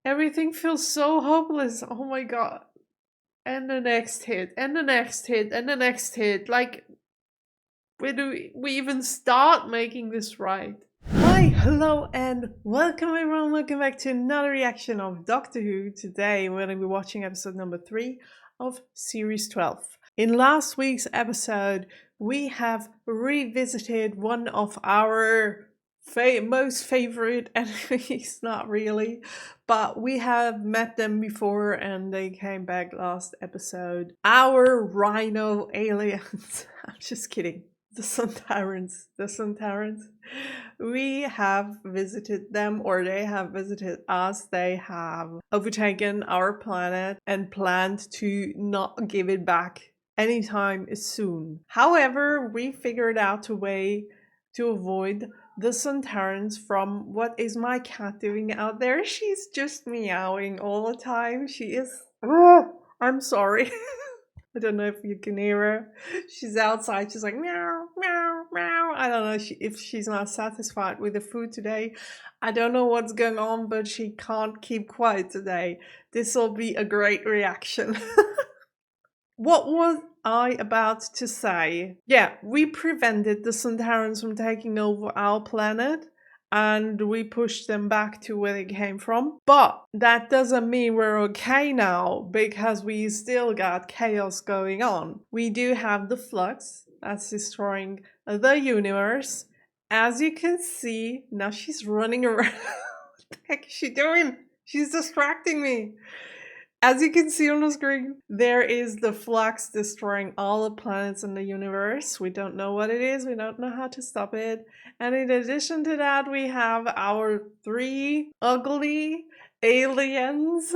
Everything feels so hopeless. Oh my god. And the next hit, and the next hit, and the next hit. Like, where do we even start making this right? Hi, hello, and welcome everyone. Welcome back to another reaction of Doctor Who. Today we're going to be watching episode number 3 of series 12. In last week's episode, we have revisited one of our most favorite enemies, not really, but we have met them before and they came back last episode. Our rhino aliens. I'm just kidding. The Suntarans. We have visited them, or they have visited us. They have overtaken our planet and planned to not give it back anytime soon. However, we figured out a way to avoid the Suntarans from what is my cat doing out there. She's just meowing all the time. She is. I'm sorry. I don't know if you can hear her. She's outside. She's like meow, meow, meow. I don't know if she's not satisfied with the food today. I don't know what's going on, but she can't keep quiet today. This will be a great reaction. What was I about to say? Yeah, we prevented the Suntarans from taking over our planet and we pushed them back to where they came from. But that doesn't mean we're okay now, because we still got chaos going on. We do have the flux that's destroying the universe. As you can see, now she's running around. What the heck is she doing? She's distracting me. As you can see on the screen, there is the flux destroying all the planets in the universe. We don't know what it is, we don't know how to stop it. And in addition to that, we have our 3 ugly aliens,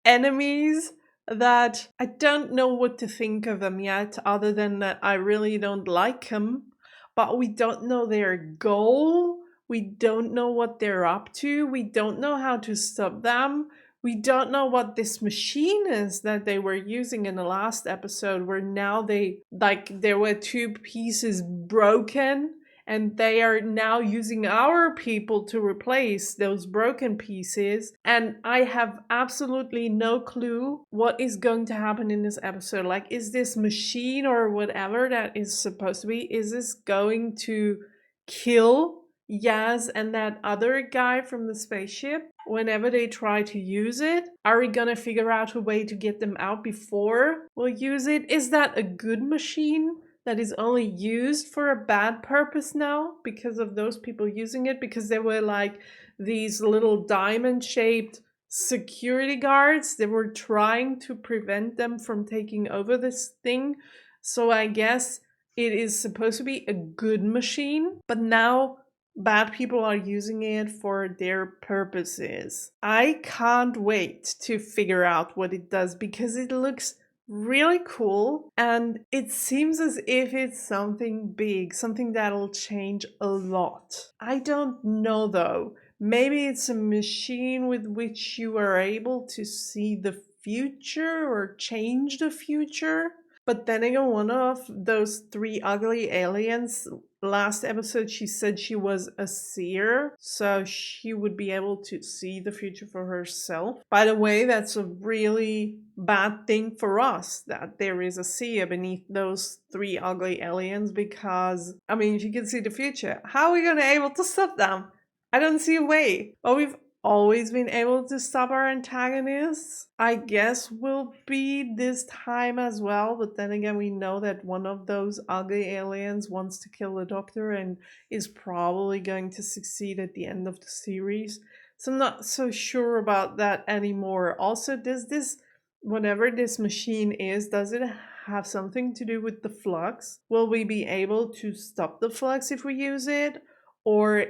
enemies, that I don't know what to think of them yet, other than that I really don't like them. But we don't know their goal, we don't know what they're up to, we don't know how to stop them. We don't know what this machine is that they were using in the last episode, where now there were 2 pieces broken and they are now using our people to replace those broken pieces. And I have absolutely no clue what is going to happen in this episode. Like, is this machine or whatever that is supposed to be, is this going to kill Yaz and that other guy from the spaceship whenever they try to use it? Are we gonna figure out a way to get them out before we'll use it? Is that a good machine that is only used for a bad purpose now because of those people using it? Because there were like these little diamond-shaped security guards that were trying to prevent them from taking over this thing. So I guess it is supposed to be a good machine, but now bad people are using it for their purposes. I can't wait to figure out what it does, because it looks really cool and it seems as if it's something big, something that'll change a lot. I don't know though. Maybe it's a machine with which you are able to see the future or change the future. But then again, one of those 3 ugly aliens, last episode she said she was a seer, so she would be able to see the future for herself. By the way, that's a really bad thing for us, that there is a seer beneath those 3 ugly aliens, because, I mean, if you can see the future, how are we gonna be able to stop them? I don't see a way. But we've always been able to stop our antagonists. I guess will be this time as well, but then again, we know that one of those ugly aliens wants to kill the Doctor and is probably going to succeed at the end of the series. So I'm not so sure about that anymore. Also, does this, whatever this machine is, does it have something to do with the flux? Will we be able to stop the flux if we use it? Or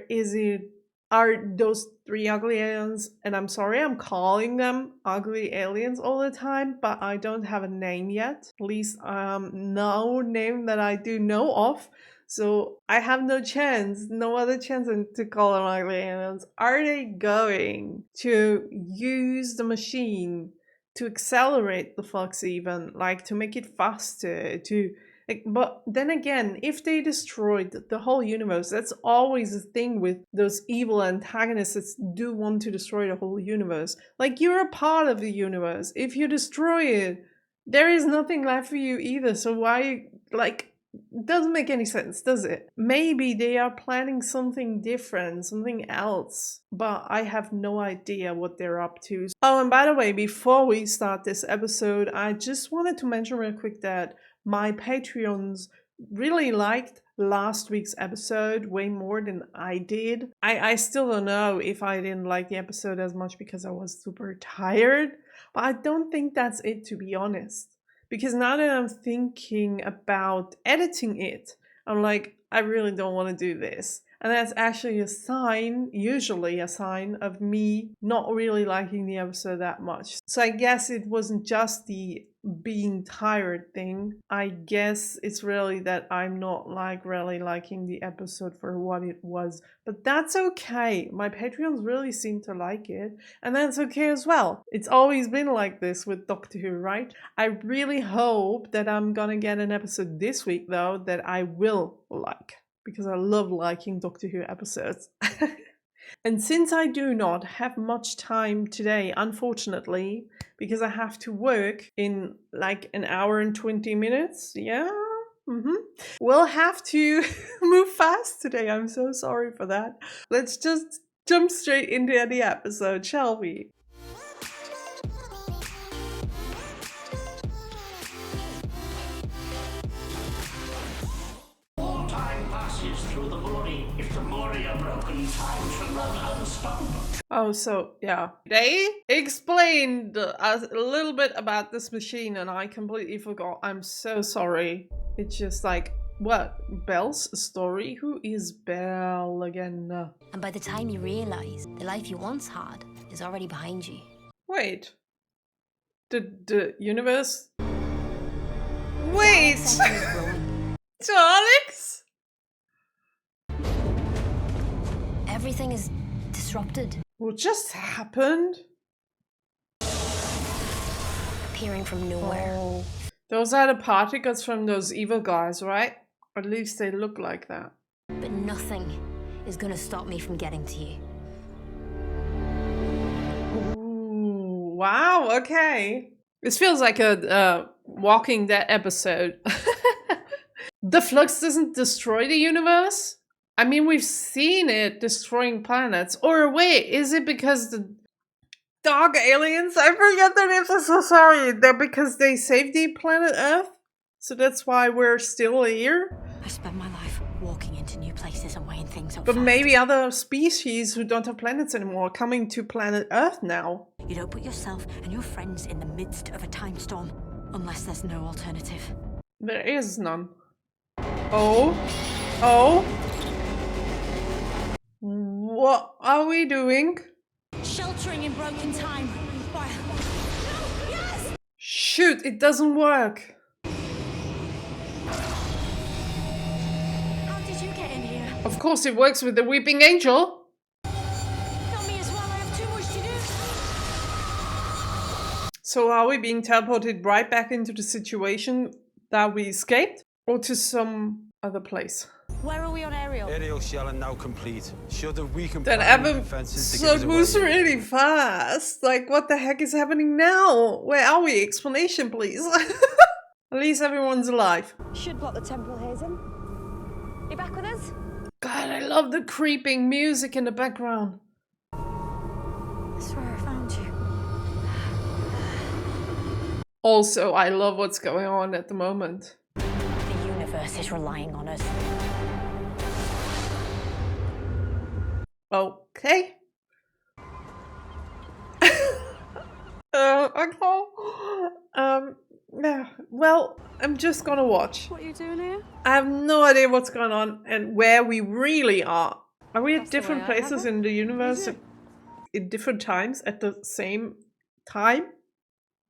are those 3 ugly aliens, and I'm sorry I'm calling them ugly aliens all the time, but I don't have a name yet. At least no name that I do know of. So I have no other chance to call them ugly aliens. Are they going to use the machine to accelerate the flux even? Like, to make it faster, to But then again, if they destroyed the whole universe, that's always the thing with those evil antagonists that do want to destroy the whole universe. Like, you're a part of the universe. If you destroy it, there is nothing left for you either. So why, like, doesn't make any sense, does it? Maybe they are planning something different, something else, but I have no idea what they're up to. Oh, and by the way, before we start this episode, I just wanted to mention real quick that my Patreons really liked last week's episode way more than I did. I still don't know if I didn't like the episode as much because I was super tired, but I don't think that's it, to be honest. Because now that I'm thinking about editing it, I'm like, I really don't want to do this. And that's actually a sign, usually a sign of me not really liking the episode that much. So I guess it wasn't just the being tired thing. I guess it's really that I'm not like really liking the episode for what it was. But that's okay. My Patreons really seem to like it. And that's okay as well. It's always been like this with Doctor Who, right? I really hope that I'm gonna get an episode this week though that I will like. Because I love liking Doctor Who episodes. And since I do not have much time today, unfortunately, because I have to work in like an hour and 20 minutes, yeah, we'll have to move fast today. I'm so sorry for that. Let's just jump straight into the episode, shall we? Through the Mori. If the Mori are broken, time should run unstoppable. Oh, so yeah. They explained a little bit about this machine and I completely forgot. I'm so sorry. It's just like, what? Belle's story? Who is Belle again? And by the time you realise the life you once had is already behind you. Wait. The universe? Wait! Alex? Everything is disrupted. What just happened? Appearing from nowhere. Oh. Those are the particles from those evil guys, right? At least they look like that. But nothing is gonna stop me from getting to you. Ooh, wow, okay. This feels like a Walking Dead episode. The flux doesn't destroy the universe? I mean, we've seen it destroying planets. Or wait, is it because the dog aliens? I forget their names, I'm so sorry. They're because they saved the planet Earth? So that's why we're still here? I spend my life walking into new places and weighing things up. But fast. maybe other species who don't have planets anymore are coming to planet Earth now. You don't put yourself and your friends in the midst of a time storm unless there's no alternative. There is none. Oh. Oh. What are we doing? Sheltering in broken time. While... No! Yes! Shoot, it doesn't work. How did you get in here? Of course it works with the Weeping Angel. Not me as well, I have too much to do. So are we being teleported right back into the situation that we escaped? Or to some other place? Where are we on aerial? Aerial shelling now complete. Should the weaken That primary ever defenses to give us moves away. really fast. Like, what the heck is happening now? Where are we? Explanation, please. At least everyone's alive. Should block the temporal hazing. You back with us? God, I love the creeping music in the background. I swear I found you. Also, I love what's going on at the moment. The universe is relying on us. Okay. Okay. Yeah, well, I'm just gonna watch. What are you doing here? I have no idea what's going on and where we really are. Are we at That's the different way I have places it. in the universe Is it? in different times at the same time?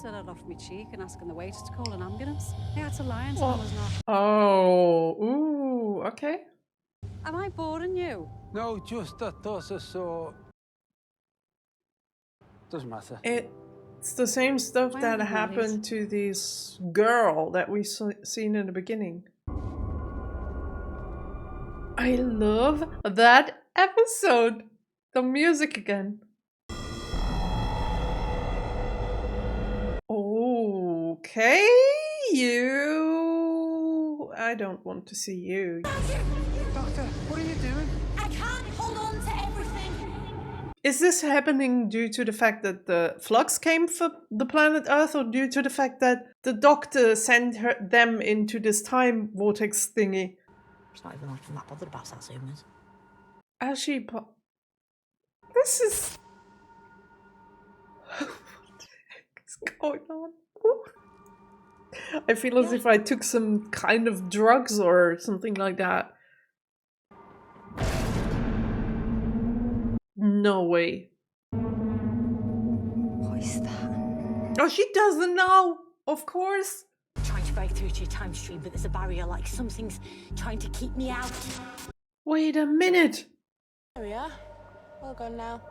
Said I'd offer me cheek and asking the waiter to call an ambulance. I had to lie and tell I was not. Oh, ooh, okay. Am I boring you? No, just that thoughts are so... Doesn't matter. It's the same stuff Why that are you happened to this girl that we seen in the beginning. I love that episode. The music again. Okay, you. I don't want to see you. Doctor, what are you doing? I can't hold on to everything. Is this happening due to the fact that the flux came from the planet Earth, or due to the fact that the doctor sent them into this time vortex thingy? It's not even like I'm that bothered about Satsumas. As she this is... What the heck is going on? Ooh. I feel as if I took some kind of drugs or something like that. No way. What is that? Oh, she doesn't know! Of course! Trying to break through to your time stream, but there's a barrier, like something's trying to keep me out. Wait a minute! There we are. All gone now.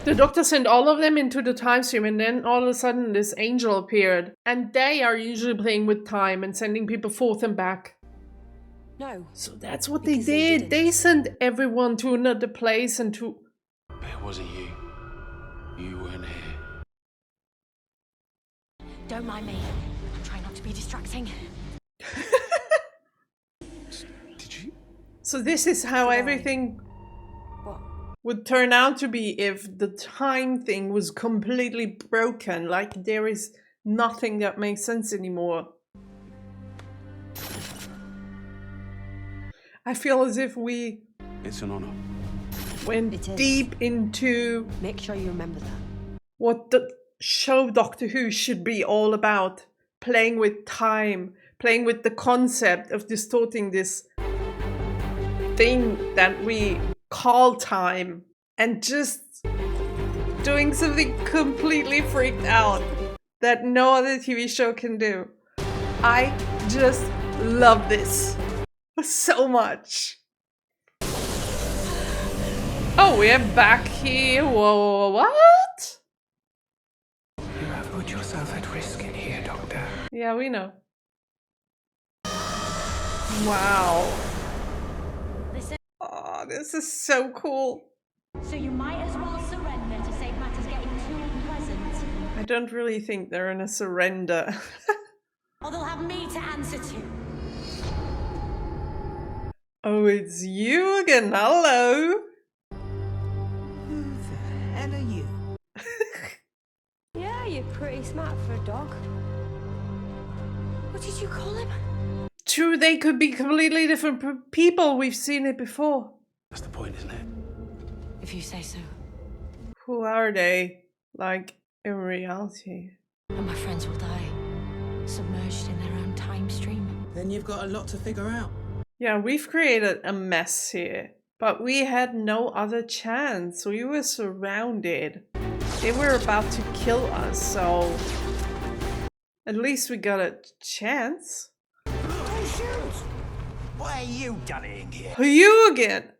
The doctor sent all of them into the time stream, and then all of a sudden this angel appeared. And they are usually playing with time and sending people forth and back. No. So that's what they Because they did. didn't. They sent everyone to another place and to... It wasn't you. You weren't here. Don't mind me. I'm trying not to be distracting. Did you? So this is how everything What? would turn out to be if the time thing was completely broken. Like there is nothing that makes sense anymore. I feel as if we It's an honor. went It is. deep into Make sure you remember that. what the show Doctor Who should be all about. Playing with time, playing with the concept of distorting this thing that we call time, and just doing something completely freaked out that no other TV show can do. I just love this so much. Oh, we're back here. Whoa, what? You have put yourself at risk in here, Doctor. Yeah, we know. Wow. Listen, Oh, this is so cool. so you might as well surrender to save matters getting too unpleasant. I don't really think they're in a surrender. Or they'll have me to answer to. Oh, it's you again. Hello. Who the hell are you? Yeah, you're pretty smart for a dog. What did you call him? True, they could be completely different people. We've seen it before. That's the point, isn't it? If you say so. Who are they? Like, in reality? And my friends will die, submerged in their own time stream. Then you've got a lot to figure out. Yeah, we've created a mess here. But we had no other chance. We were surrounded. They were about to kill us, so... At least we got a chance. What are you dullying here? Who you again?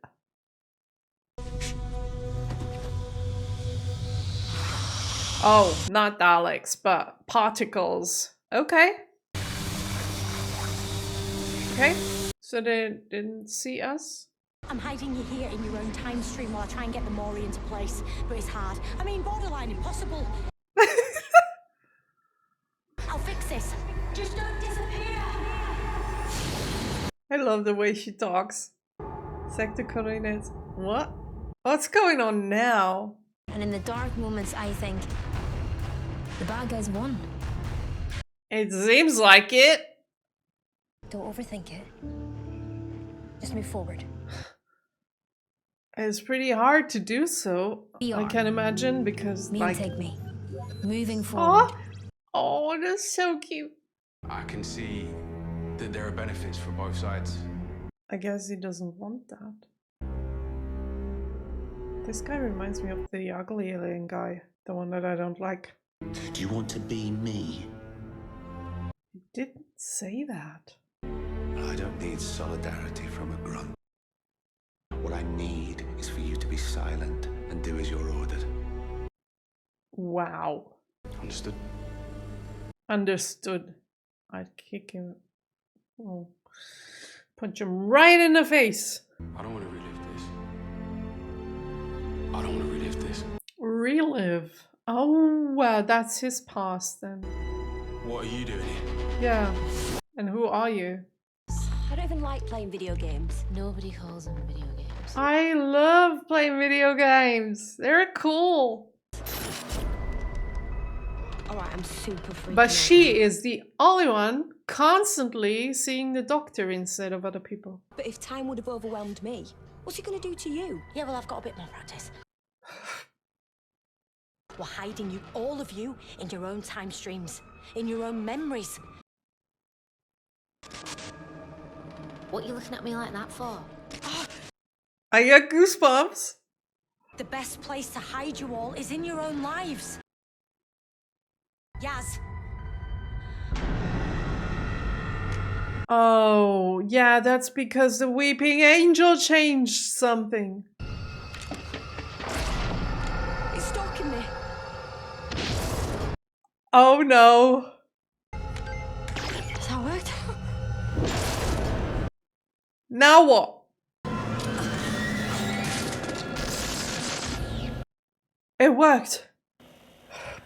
Oh, not Daleks, but particles. Okay. Okay. So they didn't see us? I'm hiding you here in your own time stream while I try and get the Mori into place, but it's hard. I mean, borderline impossible. I'll fix this. Just don't disappear. I love the way she talks. Sector coordinates. What? What's going on now? And in the dark moments, I think the bad guys won. It seems like it. Don't overthink it. Just move forward. It's pretty hard to do so. We I are. can imagine because Me like... and take me. Moving forward. Oh, that's so cute. I can see that there are benefits for both sides. I guess he doesn't want that. This guy reminds me of the ugly alien guy. The one that I don't like. Do you want to be me? He didn't say that. I don't need solidarity from a grunt. What I need is for you to be silent and do as you're ordered. Wow. Understood. Understood. I'd kick him. Oh. Punch him right in the face. I don't want to relive this. I don't want to relive this. Relive. Oh, well, that's his past then. What are you doing here? Yeah. And who are you? I don't even like playing video games. Nobody calls them video games. I love playing video games. They're cool. Alright, I'm super freaking But out. she is the only one constantly seeing the doctor instead of other people. But if time would have overwhelmed me, what's he gonna do to you? Yeah, well, I've got a bit more practice. We're hiding you, all of you, in your own time streams, in your own memories. What are you looking at me like that for? I get goosebumps. The best place to hide you all is in your own lives. Yaz. Oh, yeah, that's because the weeping angel changed something. He's stalking me. Oh no. Has that worked? Now what? It worked.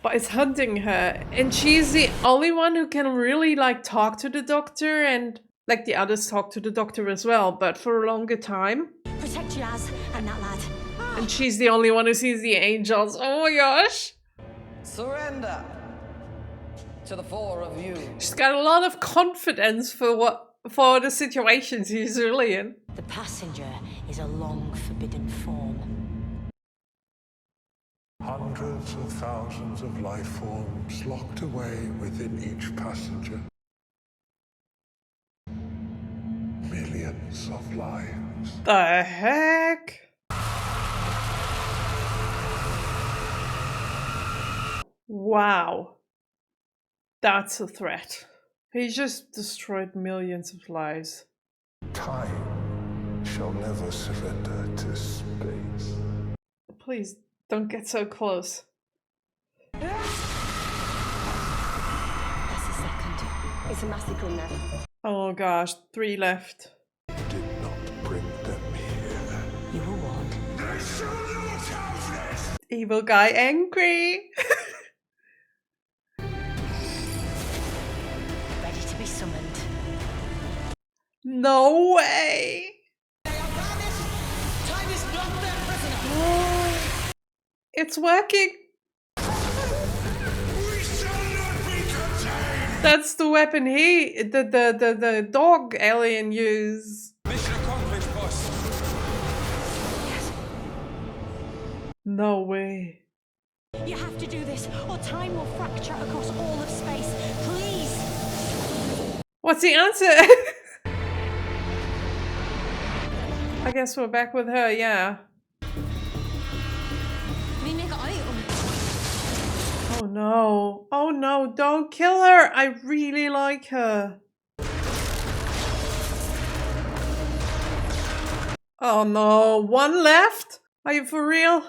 But it's hunting her. And she's the only one who can really like talk to the doctor, and like the others talk to the doctor as well, but for a longer time. Protect Yaz and that lad. And she's the only one who sees the angels. Oh my gosh. Surrender to the four of you. She's got a lot of confidence for the situations he's really in. The passenger is a long forbidden form. Hundreds of thousands of life forms locked away within each passenger. Millions of lives. The heck? Wow. That's a threat. He just destroyed millions of lives. Time shall never surrender to space. Please don't get so close. That's the second. It's a massacre now. Oh gosh, 3 left. Did not bring them here. You were warned. Evil guy angry. Ready to be summoned. No way. It's working. That's the weapon the dog alien used. Mission accomplished, boss. No way. You have to do this, or time will fracture across all of space. Please. What's the answer? I guess we're back with her, yeah. Oh no. Oh no, don't kill her. I really like her. Oh no, 1 left? Are you for real?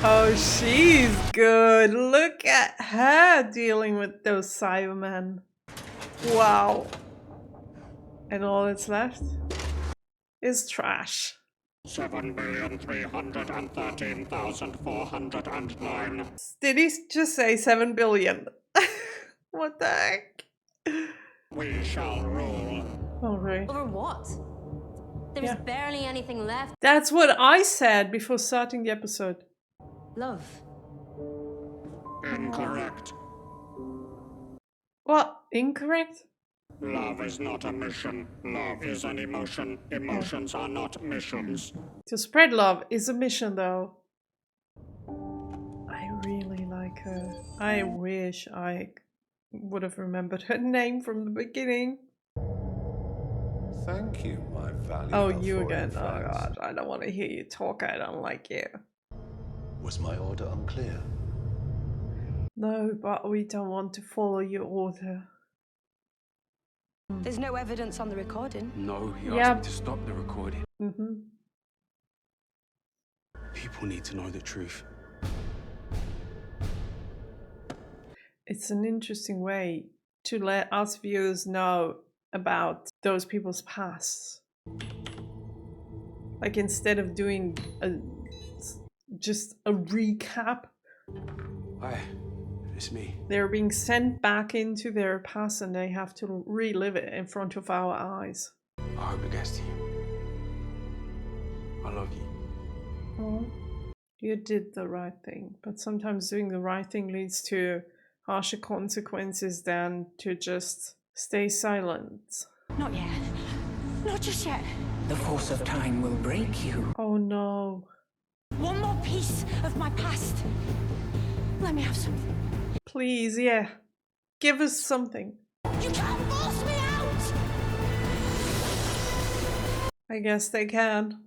Oh, she's good. Look at her dealing with those Cybermen. Wow. And all that's left is trash. 7,313,409. Did he just say 7 billion? What the heck? We shall rule. Alright. Over what? There's Yeah. barely anything left. That's what I said before starting the episode. Love. Incorrect. What? Incorrect? Love is not a mission. Love is an emotion. Emotions are not missions. To spread love is a mission, though. I really like her. I wish I would have remembered her name from the beginning. Thank you, my valuable. Oh, you again. foreign Oh friends. god, I don't want to hear you talk. I don't like you. Was my order unclear? No, but we don't want to follow your order. There's no evidence on the recording. No, he asked Yeah. me to stop the recording. Mm-hmm. People need to know the truth. It's an interesting way to let us viewers know about those people's pasts. Like, instead of doing just a recap, Hi, it's me. they're being sent back into their past and they have to relive it in front of our eyes. I hope it gets to you. I love you. Oh, you did the right thing, but sometimes doing the right thing leads to harsher consequences than to just stay silent. Not yet. Not just yet. The force of time will break you. Oh no. One more piece of my past. Let me have something. Please, yeah. Give us something. You can't force me out! I guess they can.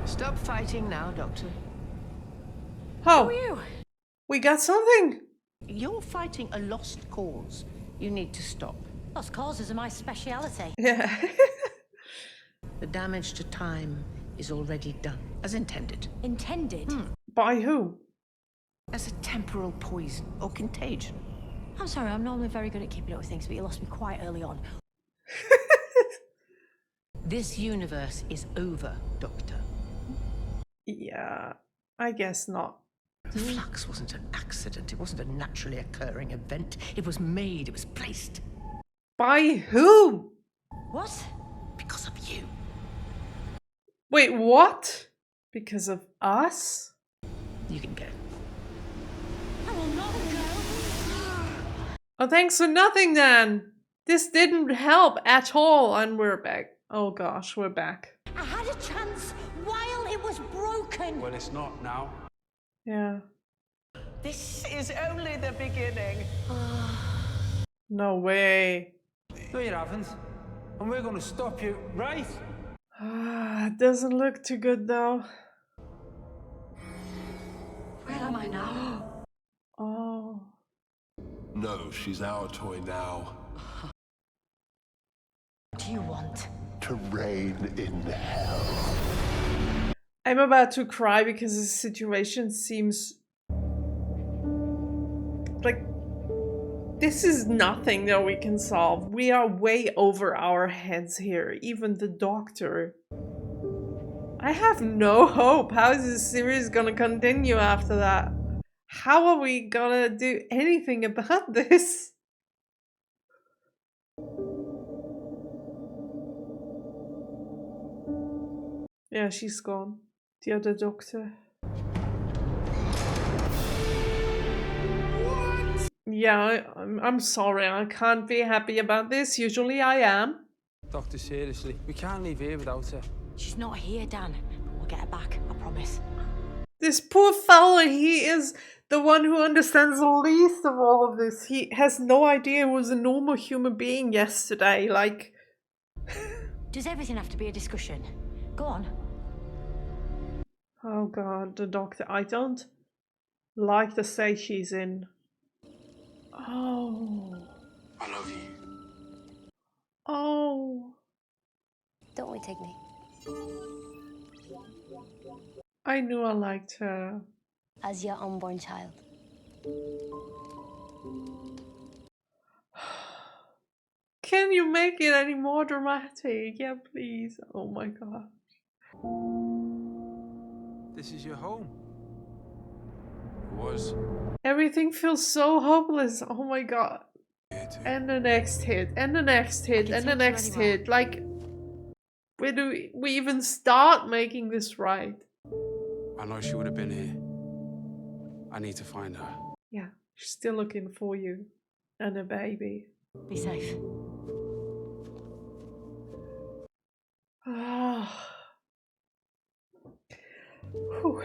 Stop fighting now, Doctor. Oh, Who are you? we got something. You're fighting a lost cause. You need to stop. Lost causes are my speciality. Yeah. The damage to time is already done, as intended. Intended? By who? As a temporal poison or contagion. I'm sorry, I'm normally very good at keeping up with things, but you lost me quite early on. This universe is over, Doctor. Yeah, I guess not. The flux wasn't an accident. It wasn't a naturally occurring event. It was made. It was placed. By who? What? Because of you. Wait, what? Because of us? You can go. I will not go. Oh, thanks for nothing then. This didn't help at all, and we're back. Oh gosh, we're back. I had a chance while it was broken. Well, it's not now. Yeah. This is only the beginning. No way. No, you haven't. And we're going to stop you, right? It doesn't look too good though. Where am I now? Oh. No, she's our toy now. What do you want? To reign in hell. I'm about to cry because this situation seems like this is nothing that we can solve. We are way over our heads here, even the doctor. I have no hope. How is this series gonna continue after that? How are we gonna do anything about this? Yeah, she's gone. The other doctor. Yeah, I'm sorry. I can't be happy about this. Usually I am. Doctor, seriously, we can't leave here without her. She's not here, Dan. But we'll get her back, I promise. This poor fella, he is the one who understands the least of all of this. He has no idea he was a normal human being yesterday. Like... Does everything have to be a discussion? Go on. Oh god, the doctor. I don't like the state she's in. Oh. I love you. Oh. Don't we, take me? I knew I liked her. As your unborn child. Can you make it any more dramatic? Yeah, please. Oh my god. This is your home. It was. Everything feels so hopeless. Oh my god. And the next hit, and the next hit, and the next hit. Like, where do we even start making this right? I know she would have been here. I need to find her. Yeah, she's still looking for you. And a baby. Be safe. Ah. Whew.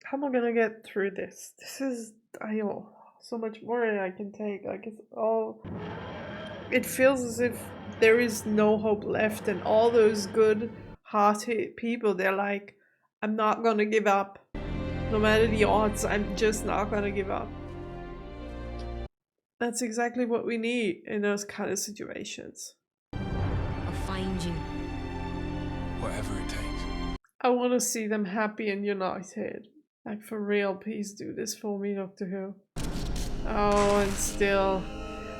How am I gonna get through this? This is, I know, so much more than I can take. Like, it's all, it feels as if there is no hope left, and all those good-hearted people, they're like, I'm not gonna give up. No matter the odds, I'm just not gonna give up. That's exactly what we need in those kind of situations. I'll find you. Where? whatever it takes. I want to see them happy and united. Like, for real, please do this for me, Doctor Who. Oh, and still.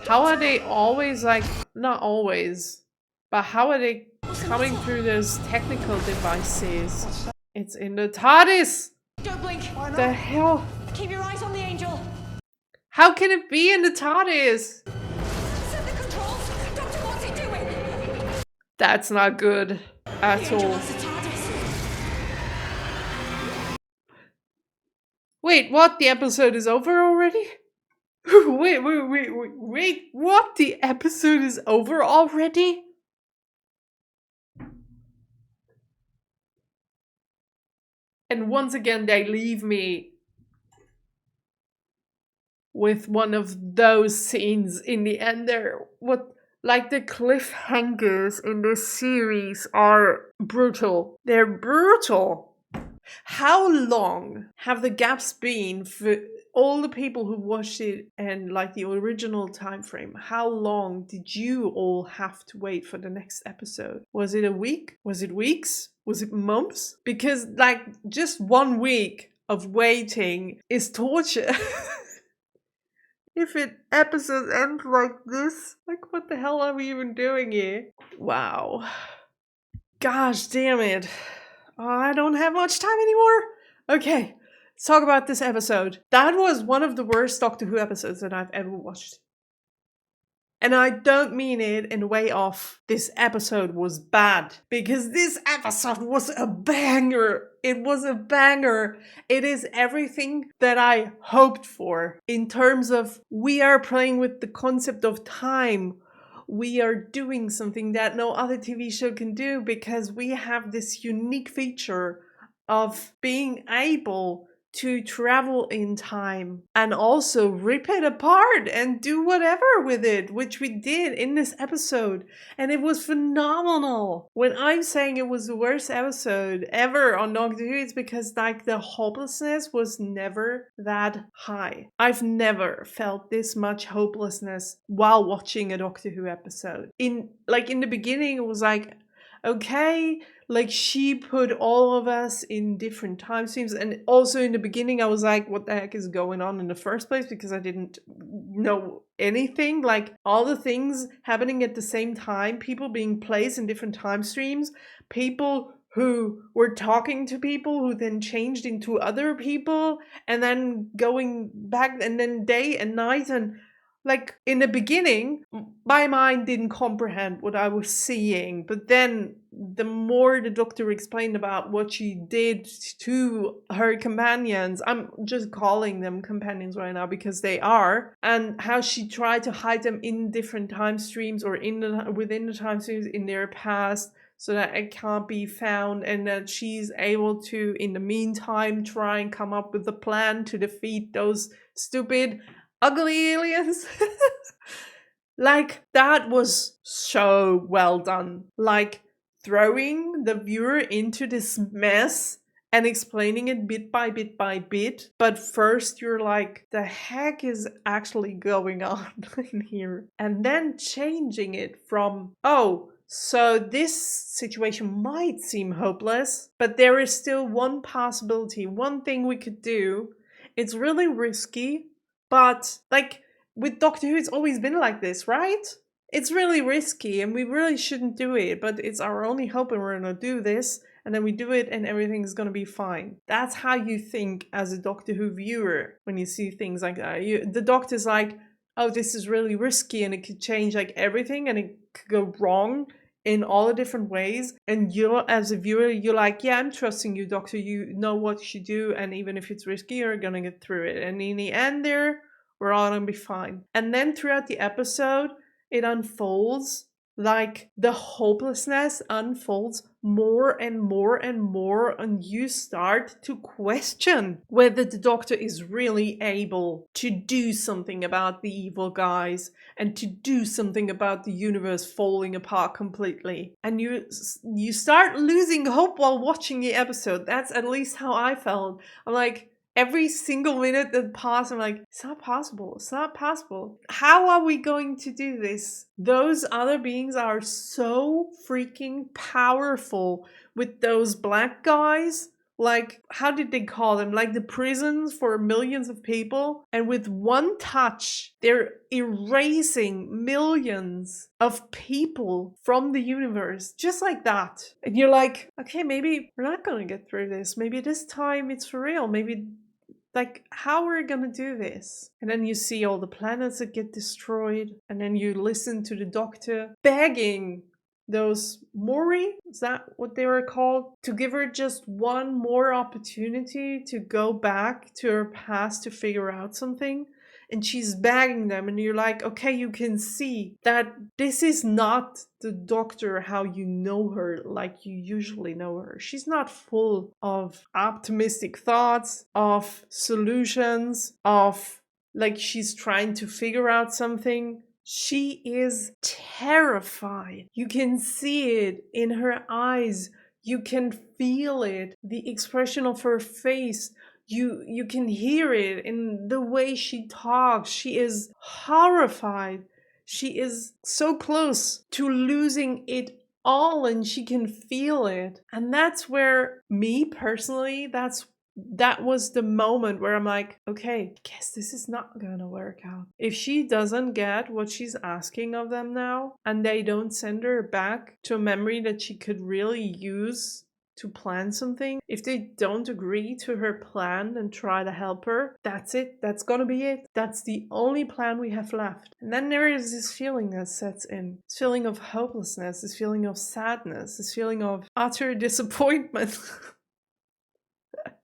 How are they always, like, not always, but how are they coming through those technical devices? It's in the TARDIS! Don't blink. The hell? Keep your eyes on the angel. How can it be in the TARDIS? Set the controls. Doctor, what's he doing? That's not good at The angel all. has the TARDIS. Wait, what? The episode is over already? Wait, what? The episode is over already? And once again, they leave me with one of those scenes in the end there. Like the cliffhangers in this series are brutal. They're brutal. How long have the gaps been for all the people who watched it and like the original time frame? How long did you all have to wait for the next episode? Was it a week? Was it weeks? Was it months? Because like just 1 week of waiting is torture. If it episodes end like this, like what the hell are we even doing here? Wow. Gosh damn it. I don't have much time anymore. Okay, let's talk about this episode. That was one of the worst Doctor Who episodes that I've ever watched. And I don't mean it in a way of this episode was bad, because this episode was a banger. It was a banger. It is everything that I hoped for in terms of we are playing with the concept of time. We are doing something that no other TV show can do because we have this unique feature of being able to travel in time and also rip it apart and do whatever with it, which we did in this episode. And it was phenomenal. When I'm saying it was the worst episode ever on Doctor Who, it's because like the hopelessness was never that high. I've never felt this much hopelessness while watching a Doctor Who episode. In the beginning, it was like, okay, like she put all of us in different time streams. And also in the beginning, I was like, what the heck is going on in the first place? Because I didn't know anything. Like all the things happening at the same time, people being placed in different time streams, people who were talking to people who then changed into other people and then going back and then day and night. And like in the beginning, my mind didn't comprehend what I was seeing. But then the more the Doctor explained about what she did to her companions, I'm just calling them companions right now because they are, and how she tried to hide them in different time streams or within the time streams in their past so that it can't be found, and that she's able to, in the meantime, try and come up with a plan to defeat those stupid ugly aliens. Like, that was so well done. Like, throwing the viewer into this mess and explaining it bit by bit by bit. But first you're like, the heck is actually going on in here? And then changing it from, oh, so this situation might seem hopeless, but there is still one possibility, one thing we could do. It's really risky, but like with Doctor Who, it's always been like this, right? It's really risky and we really shouldn't do it, but it's our only hope and we're gonna do this, and then we do it and everything's gonna be fine. That's how you think as a Doctor Who viewer when you see things like that. The Doctor's like, oh, this is really risky and it could change like everything and it could go wrong in all the different ways. And you, as a viewer, you're like, yeah, I'm trusting you, Doctor. You know what you should do, and even if it's risky, you're gonna get through it. And in the end there, we're all gonna be fine. And then throughout the episode, it unfolds, like the hopelessness unfolds more and more and more, and you start to question whether the Doctor is really able to do something about the evil guys and to do something about the universe falling apart completely. And you start losing hope while watching the episode. That's at least how I felt. I'm like, every single minute that passes, I'm like, it's not possible. It's not possible. How are we going to do this? Those other beings are so freaking powerful with those black guys. Like, how did they call them? Like the prisons for millions of people. And with one touch, they're erasing millions of people from the universe. Just like that. And you're like, okay, maybe we're not going to get through this. Maybe this time it's for real. Maybe, like, how are we going to do this? And then you see all the planets that get destroyed. And then you listen to the Doctor begging those Mori, is that what they were called? To give her just one more opportunity to go back to her past to figure out something. And she's begging them, and you're like, okay, you can see that this is not the Doctor how you know her, like you usually know her. She's not full of optimistic thoughts, of solutions, of like she's trying to figure out something. She is terrified. You can see it in her eyes. You can feel it, the expression of her face. You can hear it in the way she talks. She is horrified. She is so close to losing it all, and she can feel it. And that's where, me personally, that was the moment where I'm like, okay, I guess this is not gonna work out. If she doesn't get what she's asking of them now, and they don't send her back to a memory that she could really use to plan something, if they don't agree to her plan and try to help her, that's it. That's gonna be it. That's the only plan we have left. And then there is this feeling that sets in. This feeling of hopelessness, this feeling of sadness, this feeling of utter disappointment.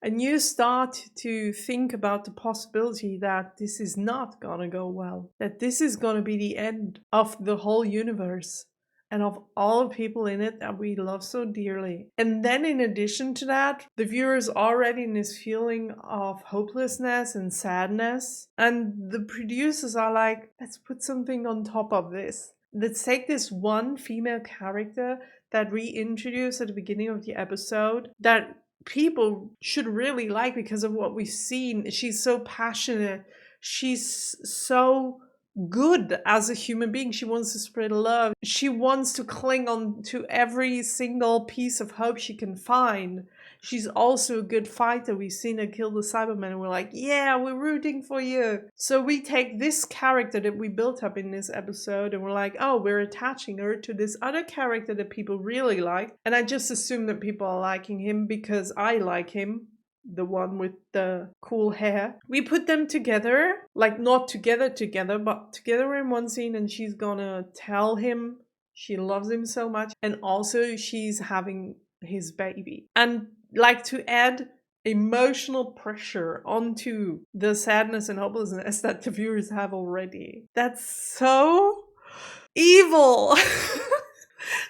And you start to think about the possibility that this is not gonna go well, that this is gonna be the end of the whole universe and of all the people in it that we love so dearly. And then in addition to that, the viewer is already in this feeling of hopelessness and sadness. And the producers are like, let's put something on top of this. Let's take this one female character that we introduced at the beginning of the episode that people should really like because of what we've seen. She's so passionate. She's so good as a human being. She wants to spread love. She wants to cling on to every single piece of hope she can find. She's also a good fighter. We've seen her kill the Cybermen and we're like, yeah, we're rooting for you. So we take this character that we built up in this episode and we're like, oh, we're attaching her to this other character that people really like. And I just assume that people are liking him because I like him. The one with the cool hair. We put them together, like not together, but together in one scene, and she's gonna tell him she loves him so much. And also she's having his baby. And like to add emotional pressure onto the sadness and hopelessness that the viewers have already. That's so evil.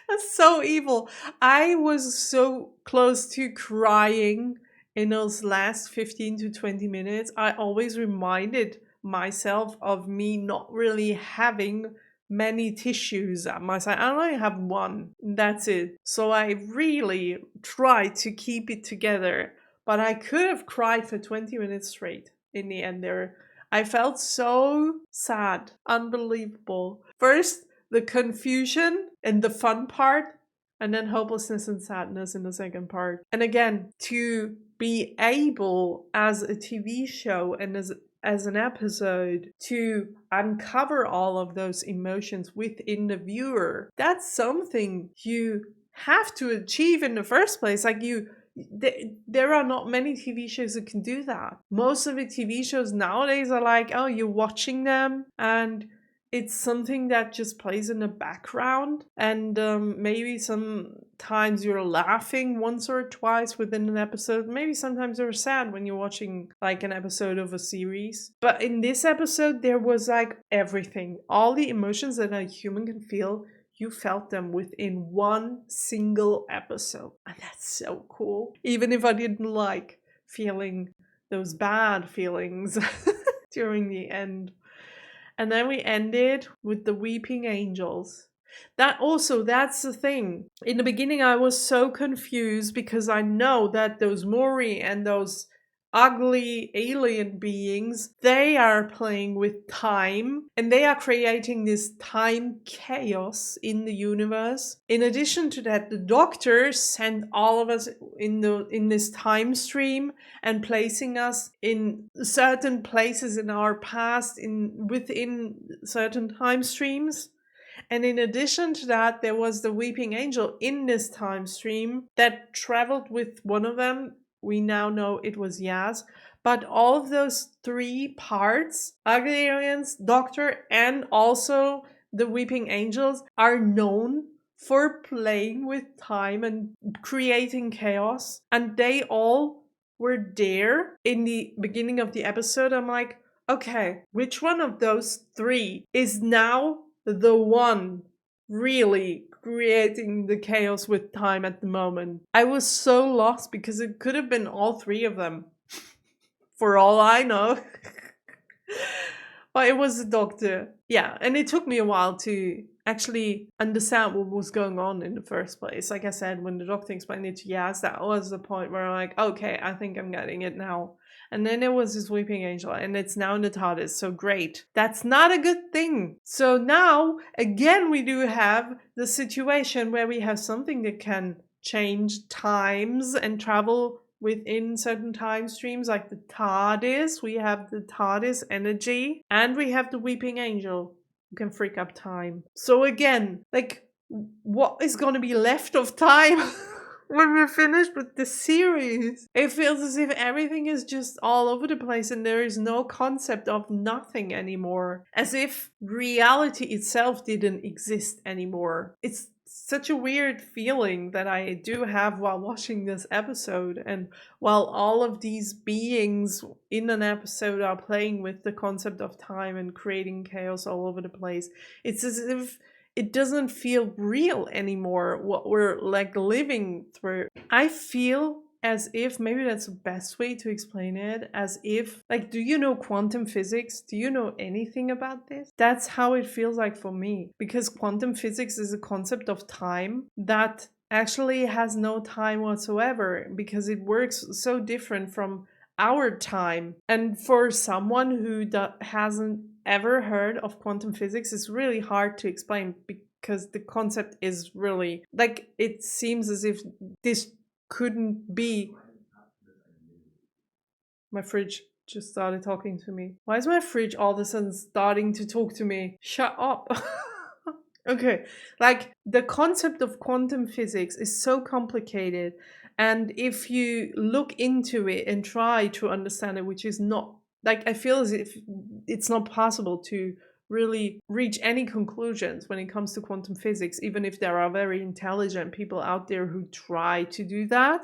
That's so evil. I was so close to crying in those last 15 to 20 minutes. I always reminded myself of me not really having many tissues at my side. I only have one. That's it. So I really tried to keep it together. But I could have cried for 20 minutes straight in the end there. I felt so sad. Unbelievable. First, the confusion and the fun part. And then hopelessness and sadness in the second part. And again, to be able as a TV show and as an episode to uncover all of those emotions within the viewer, that's something you have to achieve in the first place. Like there are not many TV shows that can do that. Most of the TV shows nowadays are like, oh, you're watching them and it's something that just plays in the background, and maybe sometimes you're laughing once or twice within an episode. Maybe sometimes you're sad when you're watching like an episode of a series. But in this episode, there was like everything. All the emotions that a human can feel, you felt them within one single episode. And that's so cool. Even if I didn't like feeling those bad feelings during the end. And then we ended with the weeping angels. That's the thing. In the beginning, I was so confused because I know that those Mori and those ugly alien beings, they are playing with time and they are creating this time chaos in the universe. In addition to that, the Doctor sent all of us in this time stream and placing us in certain places in our past within certain time streams. And in addition to that, there was the Weeping Angel in this time stream that traveled with one of them. We now know it was Yaz. But all of those three parts, Ugly Aliens, Doctor, and also the Weeping Angels, are known for playing with time and creating chaos. And they all were there in the beginning of the episode. I'm like, okay, which one of those three is now the one really creating the chaos with time at the moment? I was so lost because it could have been all three of them, for all I know. But it was the Doctor. Yeah, and it took me a while to actually understand what was going on in the first place. Like I said, when the Doctor explained it to Yaz, that was the point where I'm like, okay, I think I'm getting it now. And then there was this Weeping Angel, and it's now in the TARDIS, so great. That's not a good thing. So now, again, we do have the situation where we have something that can change times and travel within certain time streams, like the TARDIS. We have the TARDIS energy, and we have the Weeping Angel who can freak up time. So again, like, what is going to be left of time? When we're finished with the series, it feels as if everything is just all over the place and there is no concept of nothing anymore. As if reality itself didn't exist anymore. It's such a weird feeling that I do have while watching this episode, and while all of these beings in an episode are playing with the concept of time and creating chaos all over the place. It's as if it doesn't feel real anymore, what we're like living through. I feel as if, maybe that's the best way to explain it, as if, like, do you know quantum physics? Do you know anything about this? That's how it feels like for me, because quantum physics is a concept of time that actually has no time whatsoever, because it works so different from our time. And for someone who hasn't ever heard of quantum physics, it's really hard to explain, because the concept is really, like, it seems as if this couldn't be. My fridge just started talking to me. Why is my fridge all of a sudden starting to talk to me? Shut up. Okay, like, the concept of quantum physics is so complicated, and if you look into it and try to understand it, which is not, like, I feel as if it's not possible to really reach any conclusions when it comes to quantum physics, even if there are very intelligent people out there who try to do that.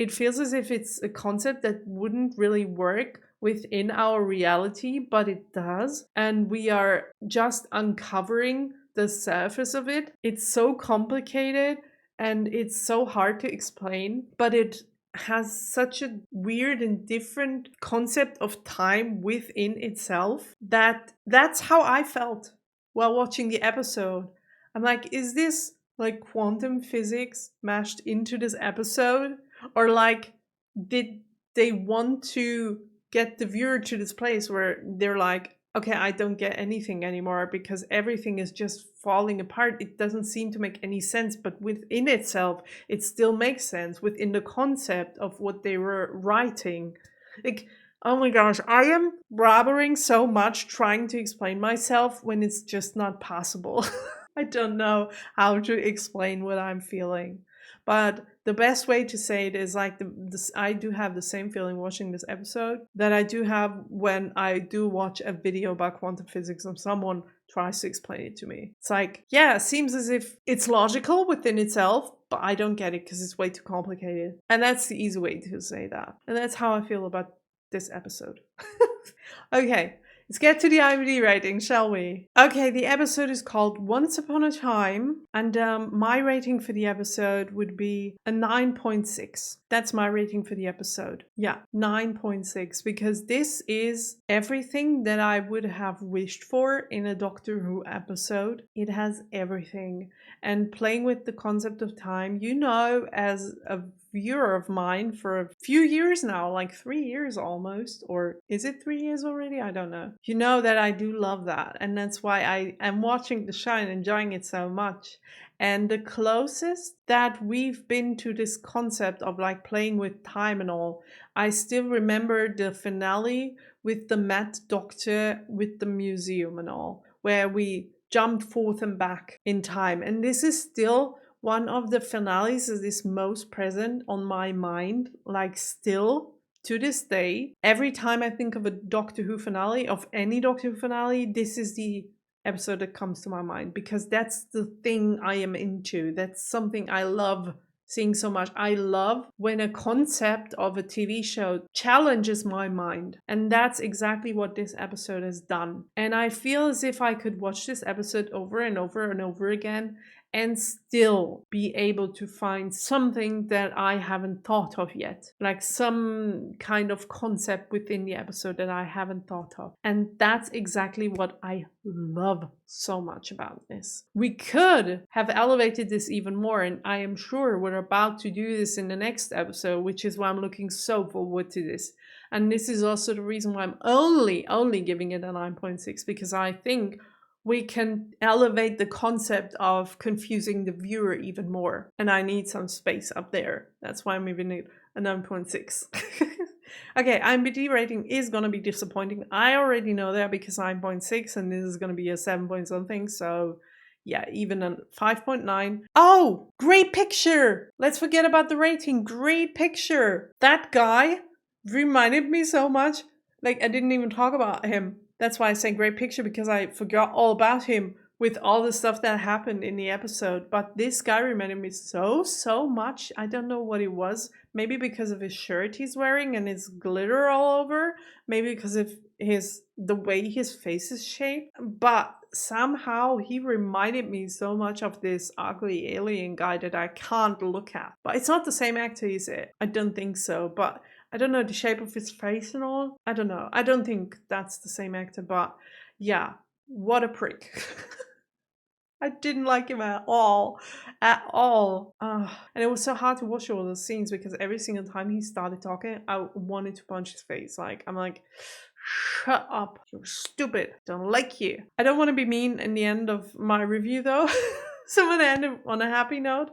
It feels as if it's a concept that wouldn't really work within our reality, but it does. And we are just uncovering the surface of it. It's so complicated and it's so hard to explain, but it has such a weird and different concept of time within itself that's how I felt while watching the episode. I'm like, is this like quantum physics mashed into this episode? Or like, did they want to get the viewer to this place where they're like, okay, I don't get anything anymore because everything is just falling apart. It doesn't seem to make any sense, but within itself, it still makes sense within the concept of what they were writing. Like, oh my gosh, I am blabbering so much trying to explain myself when it's just not possible. I don't know how to explain what I'm feeling. But the best way to say it is like, I do have the same feeling watching this episode that I do have when I do watch a video about quantum physics and someone tries to explain it to me. It's like, yeah, it seems as if it's logical within itself, but I don't get it because it's way too complicated. And that's the easy way to say that. And that's how I feel about this episode. Okay. Let's get to the IMDb rating, shall we? Okay, the episode is called Once Upon a Time, and my rating for the episode would be a 9.6. That's my rating for the episode. Yeah, 9.6, because this is everything that I would have wished for in a Doctor Who episode. It has everything. And playing with the concept of time, you know, as a viewer of mine for a few years now, like 3 years almost, or is it 3 years already? I don't know. You know that I do love that, and that's why I am watching the show and enjoying it so much. And the closest that we've been to this concept of like playing with time and all, I still remember the finale with the Mad Doctor with the museum and all, where we jumped forth and back in time. And this is still one of the finales that is most present on my mind, like still to this day. Every time I think of a Doctor Who finale, of any Doctor Who finale, this is the episode that comes to my mind, because that's the thing I am into. That's something I love seeing so much. I love when a concept of a TV show challenges my mind. And that's exactly what this episode has done. And I feel as if I could watch this episode over and over and over again and still be able to find something that I haven't thought of yet. Like some kind of concept within the episode that I haven't thought of. And that's exactly what I love so much about this. We could have elevated this even more, and I am sure we're about to do this in the next episode, which is why I'm looking so forward to this. And this is also the reason why I'm only giving it a 9.6, because I think we can elevate the concept of confusing the viewer even more. And I need some space up there. That's why I'm giving it a 9.6. Okay, IMDb rating is going to be disappointing. I already know that, because 9.6 and this is going to be a 7 point something. So yeah, even a 5.9. Oh, great picture. Let's forget about the rating. Great picture. That guy reminded me so much. Like, I didn't even talk about him. That's why I say great picture, because I forgot all about him with all the stuff that happened in the episode. But this guy reminded me so much. I don't know what it was. Maybe because of his shirt he's wearing and his glitter all over. Maybe because of the way his face is shaped. But somehow he reminded me so much of this ugly alien guy that I can't look at. But it's not the same actor, is it? I don't think so. But I don't know the shape of his face and all. I don't know. I don't think that's the same actor, but yeah, what a prick. I didn't like him at all. At all. And it was so hard to watch all those scenes, because every single time he started talking, I wanted to punch his face. Like, I'm like, shut up. You're stupid. Don't like you. I don't want to be mean in the end of my review though. So I'm going to end it on a happy note.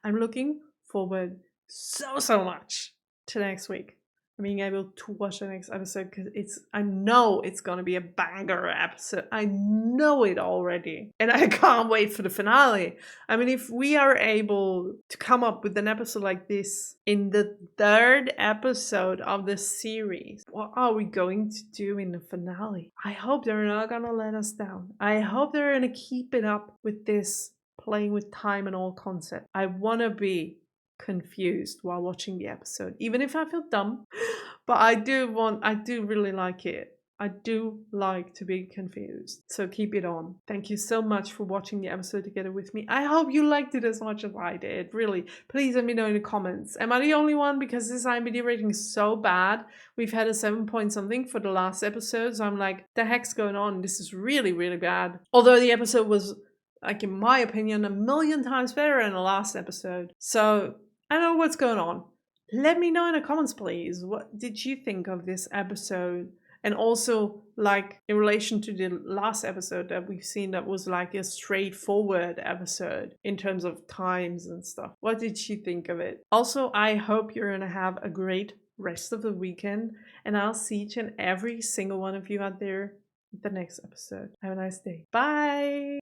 I'm looking forward so much to next week. Being able to watch the next episode, because I know it's gonna be a banger episode. I know it already, and I can't wait for the finale. I mean, if we are able to come up with an episode like this in the 3rd episode of the series, what are we going to do in the finale? I hope they're not gonna let us down. I hope they're gonna keep it up with this playing with time and all concept. I wanna be confused while watching the episode, even if I feel dumb, but I do really like it. I do like to be confused, so keep it on. Thank you so much for watching the episode together with me. I hope you liked it as much as I did. Really, please let me know in the comments. Am I the only one? Because this IMDb rating is so bad. We've had a 7 point something for the last episode, so I'm like, the heck's going on? This is really bad. Although the episode was, like, in my opinion, a million times better than the last episode. So I don't know what's going on. Let me know in the comments, please. What did you think of this episode? And also, like, in relation to the last episode that we've seen, that was like a straightforward episode in terms of times and stuff. What did you think of it? Also, I hope you're gonna have a great rest of the weekend, and I'll see each and every single one of you out there in the next episode. Have a nice day. Bye!